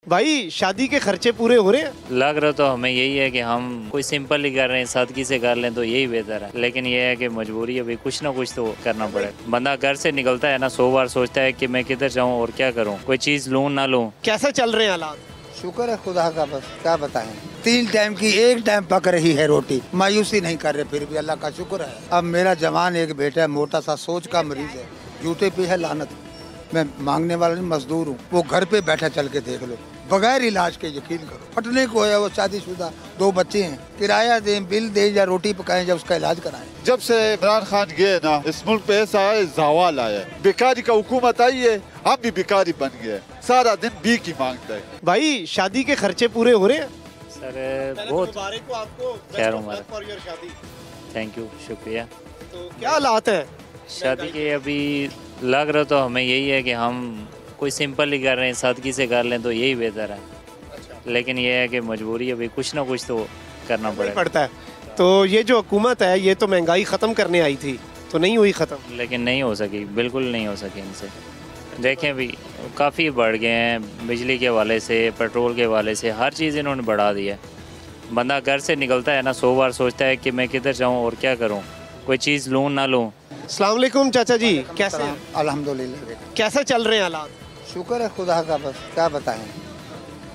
भाई शादी के खर्चे पूरे हो रहे हैं? लग रहा तो हमें यही है कि हम कोई सिंपल ही कर रहे हैं, सादगी से कर लें तो यही बेहतर है। लेकिन ये है कि मजबूरी है, भाई कुछ ना कुछ तो करना पड़ेगा। बंदा घर से निकलता है ना 100 बार सोचता है कि मैं किधर जाऊँ और क्या करूँ, कोई चीज़ लूँ ना लूँ। कैसे चल रहे हैं हालात? शुक्र है खुदा का, बस क्या बताएं। 3 टाइम की 1 टाइम पक रही है रोटी, मायूसी नहीं कर रहे, फिर भी अल्लाह का शुक्र है। अब मेरा जवान एक बेटा है, मोटा सा सोच का मरीज है, जूते पे है लानत। मैं मांगने वाला नहीं, मजदूर हूँ। वो घर पे बैठा, चल के देख लो, बगैर इलाज के यकीन करो। फटने को है, वो शादीशुदा, 2 बच्चे हैं, किराया दें, बिल दें या रोटी पकाएं या उसका इलाज कराएं। जब से इमरान खान गए ना, इस मुल्क पे ऐसा है ज़वाल आया है। बेकारी का हुकूमत आई है, हम भी बेकारी बन गए, सारा दिन भीख ही मांगता है। भाई शादी के खर्चे पूरे हो रहे हैं? सर बहुत खैर उम्र, थैंक यू, शुक्रिया। तो क्या हालात है शादी के? अभी लग रहा तो हमें यही है कि हम कोई सिंपल ही कर रहे हैं, सादगी से कर लें तो यही बेहतर है। लेकिन ये है कि मजबूरी है, भाई कुछ ना कुछ तो करना पड़ता है। तो ये जो हुकूमत है ये तो महंगाई ख़त्म करने आई थी, तो नहीं हुई ख़त्म? लेकिन नहीं हो सकी, बिल्कुल नहीं हो सकी इनसे। देखें भी काफ़ी बढ़ गए हैं, बिजली के वाले से, पेट्रोल के वाले से, हर चीज़ इन्होंने बढ़ा दी है। बंदा घर से निकलता है ना 100 बार सोचता है कि मैं किधर जाऊँ और क्या करूँ, कोई चीज़ लूँ ना लूँ। अस्सलाम वालेकुम चाचा जी, कैसे हैं? अल्हम्दुलिल्लाह। कैसे चल रहे हैं हालात? शुक्र है खुदा का, बस क्या बताएं।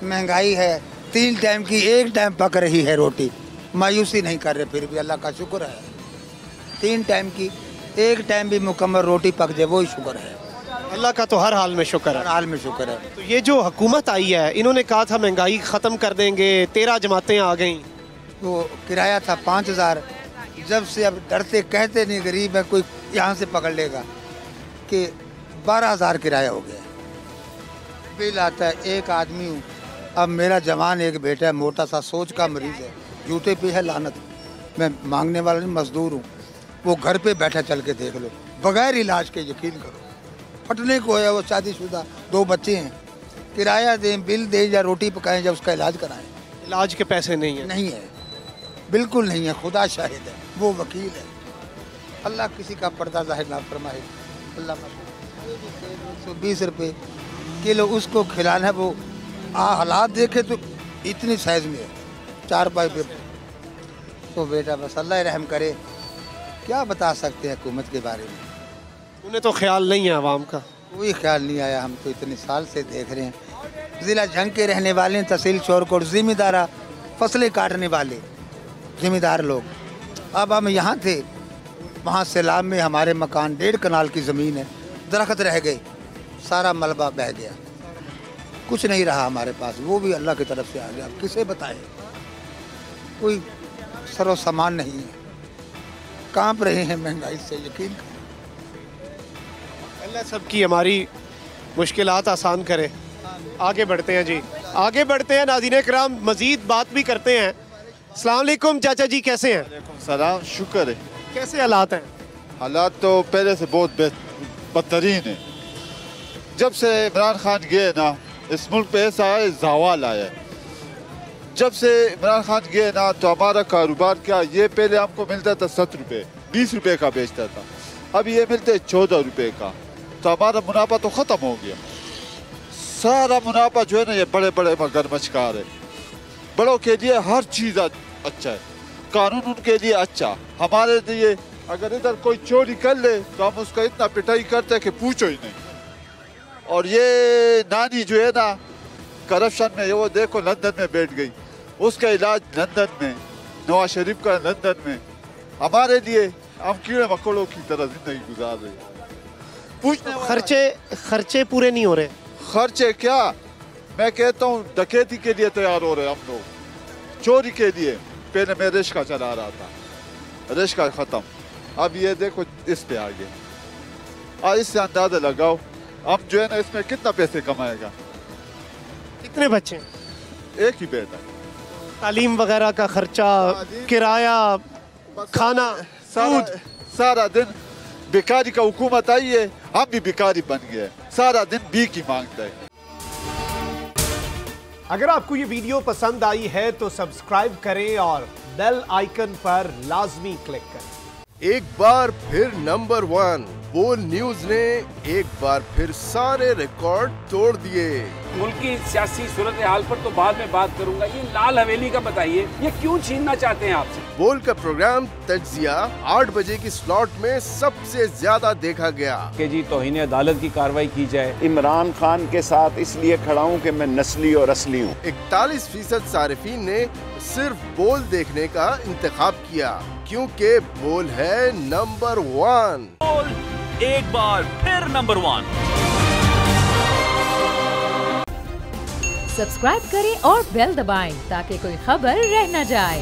महंगाई है, 3 टाइम की 1 टाइम पक रही है रोटी, मायूसी नहीं कर रहे, फिर भी अल्लाह का शुक्र है। 3 टाइम की 1 टाइम भी मुकम्मल रोटी पक जाए, वही शुक्र है। अल्लाह का तो हर हाल में शुक्र है। हर हाल में शुक्र है। तो ये जो हुकूमत आई है, इन्होंने कहा था महंगाई ख़त्म कर देंगे, 13 जमातें आ गई। वो किराया था 5000, जब से अब डरते कहते नहीं, गरीब है कोई यहाँ से पकड़ लेगा, कि 12000 किराया हो गया। बिल आता है, एक आदमी हूँ। अब मेरा जवान एक बेटा है, मोटा सा सोच का मरीज है, जूते पे है लानत। मैं मांगने वाला नहीं, मजदूर हूँ। वो घर पे बैठा, चल के देख लो, बगैर इलाज के यकीन करो। फटने को है, वो शादीशुदा, 2 बच्चे हैं, किराया दें, बिल दें या रोटी पकाएं या उसका इलाज कराएं। इलाज के पैसे नहीं है? नहीं है, बिल्कुल नहीं है, खुदा शाहिद है, वो वकील है। अल्लाह किसी का पर्दा जाहिर ना फरमाए। अल्लाह 120 रुपये किलो उसको खिलाना है, वो हालात देखे तो इतनी साइज में है, 4 बाई पे। तो बेटा बस अल्लाह रहम करे, क्या बता सकते हैं हुकूमत के बारे में। उन्हें तो ख्याल नहीं है आवाम का? कोई ख्याल नहीं आया, हम तो इतने साल से देख रहे हैं। ज़िला जंग के रहने वाले हैं, तहसील शोरकोट, ज़िम्मेदारा फसलें काटने वाले ज़िम्मेदार लोग। अब हम यहाँ थे, वहाँ सैलाब में हमारे मकान 1.5 कनाल की ज़मीन है, दरख्त रह गए, सारा मलबा बह गया, कुछ नहीं रहा हमारे पास, वो भी अल्लाह की तरफ से आ गया। अब किसे बताएं, कोई सरो सामान नहीं है, कांप रहे हैं महंगाई से, यकीन करें। अल्लाह सबकी हमारी मुश्किलात आसान करे। आगे बढ़ते हैं जी, आगे बढ़ते हैं। नाज़रीन किराम, मज़ीद बात भी करते हैं। अस्सलाम वालेकुम चाचा जी, कैसे हैं? सलाम, शुक्र है। कैसे हालात हैं? हालात तो पहले से बहुत बदतरीन है। जब से इमरान खान गए ना, इस मुल्क पे ऐसा है ज़वाल आया है। जब से इमरान खान गए ना, तो हमारा कारोबार क्या, ये पहले हमको मिलता था 7 रुपये, 20 रुपये का बेचता था, अब ये मिलते 14 रुपये का। तो हमारा मुनाफा तो ख़त्म हो गया। सारा मुनाफा जो है ना, ये बड़े बड़े मगरमच्छकार है। बड़ों के लिए हर चीज़ अच्छा है, कानून उनके लिए अच्छा, हमारे लिए अगर इधर कोई चोरी कर ले तो हम उसका इतना पिटाई करते हैं कि पूछो ही नहीं। और ये नानी जो है ना, करप्शन में, ये वो देखो लंदन में बैठ गई, उसका इलाज लंदन में, नवाज शरीफ का लंदन में। हमारे लिए हम कीड़े मकोड़ों की तरह जिंदगी गुजार रहे हैं। खर्चे पूरे नहीं हो रहे। खर्चे क्या, मैं कहता हूँ डकैती के लिए तैयार हो रहे हम लोग, चोरी के लिए। पहले मैं रिश्का चला रहा था, रिश्का खत्म, अब ये देखो इस पे आ गए। इससे अंदाजा लगाओ हम जो है ना, इसमें कितना पैसे कमाएगा। कितने बच्चे? एक ही बेटा। तालीम वगैरह का खर्चा, किराया, खाना, सारा दिन बेकारी का हुकूमत आई है, हम भी बेकारी बन गए, सारा दिन भीख ही मांगता है। अगर आपको ये वीडियो पसंद आई है तो सब्सक्राइब करें और बेल आइकन पर लाजमी क्लिक करें। एक बार फिर नंबर 1 बोल न्यूज ने एक बार फिर सारे रिकॉर्ड तोड़ दिए। मुल्क की सियासी सूरत हाल पर तो बाद में बात करूंगा, ये लाल हवेली का बताइए, ये क्यों छीनना चाहते हैं आपसे? बोल का प्रोग्राम तज्जिया 8 बजे की स्लॉट में सबसे ज्यादा देखा गया कि जी तौहीन अदालत की कार्रवाई की जाए। इमरान खान के साथ इसलिए खड़ा हूँ कि मैं नस्ली और असली हूँ। 41% सारिफीन ने सिर्फ बोल देखने का इंतखाब किया क्योंकि बोल है नंबर 1। बोल एक बार फिर नंबर 1। सब्सक्राइब करें और बेल दबाएं ताकि कोई खबर रह न जाए।